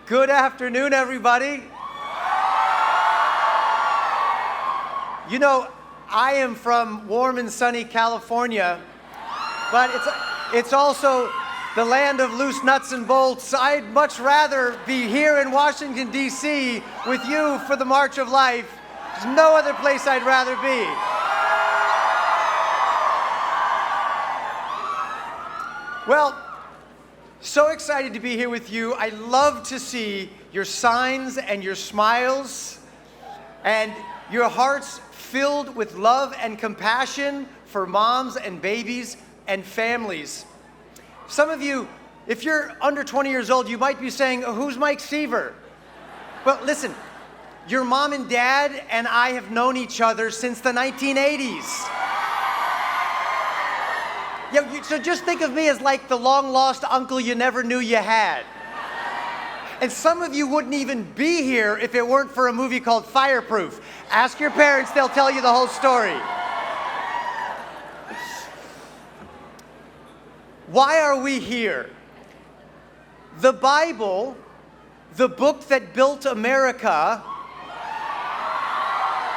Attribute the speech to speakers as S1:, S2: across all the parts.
S1: Good afternoon, everybody. You know, I am from warm and sunny California, but it's also the land of loose nuts and bolts. I'd much rather be here in Washington, D.C. with you for the March of Life. There's no other place I'd rather be. Well, so excited to be here with you. I love to see your signs and your smiles and your hearts filled with love and compassion for moms and babies and families. Some of you, if you're under 20 years old, you might be saying, who's Mike Seaver? Well, listen, your mom and dad and I have known each other since the 1980s. Yeah, so just think of me as like the long-lost uncle you never knew you had. And some of you wouldn't even be here if it weren't for a movie called Fireproof. Ask your parents, they'll tell you the whole story. Why are we here? The Bible, the book that built America,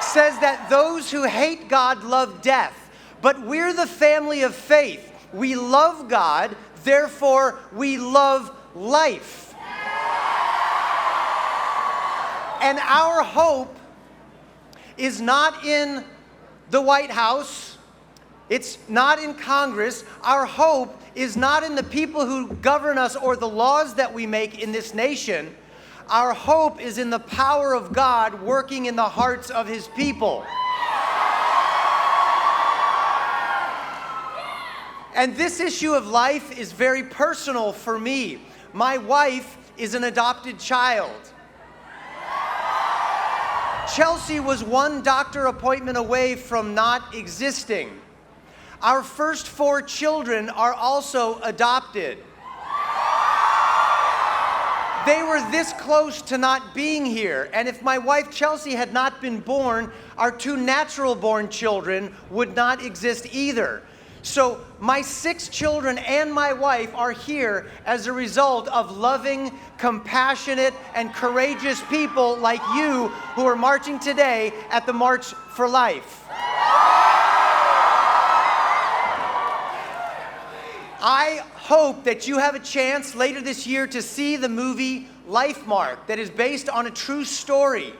S1: says that those who hate God love death. But we're the family of faith. We love God, therefore we love life. And our hope is not in the White House. It's not in Congress. Our hope is not in the people who govern us or the laws that we make in this nation. Our hope is in the power of God working in the hearts of His people. And this issue of life is very personal for me. My wife is an adopted child. Chelsea was one doctor appointment away from not existing. Our first 4 children are also adopted. They were this close to not being here. And if my wife Chelsea had not been born, our 2 natural-born children would not exist either. So my 6 children and my wife are here as a result of loving, compassionate, and courageous people like you who are marching today at the March for Life. I hope that you have a chance later this year to see the movie Lifemark that is based on a true story.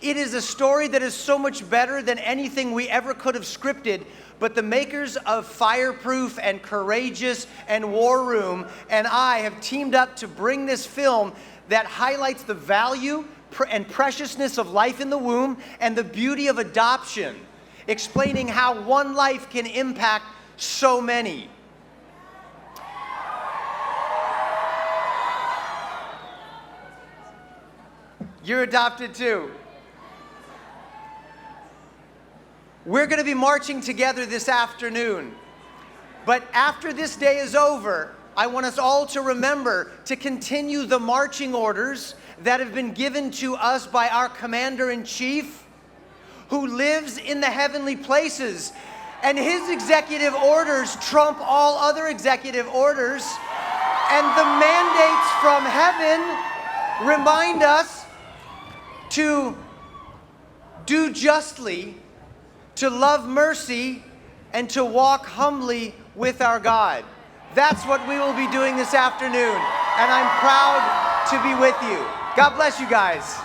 S1: It is a story that is so much better than anything we ever could have scripted, but the makers of Fireproof and Courageous and War Room and I have teamed up to bring this film that highlights the value and preciousness of life in the womb and the beauty of adoption, explaining how one life can impact so many. You're adopted too. We're going to be marching together this afternoon. But after this day is over, I want us all to remember to continue the marching orders that have been given to us by our Commander-in-Chief, who lives in the heavenly places. And his executive orders trump all other executive orders. And the mandates from heaven remind us to do justly, to love mercy, and to walk humbly with our God. That's what we will be doing this afternoon, and I'm proud to be with you. God bless you guys.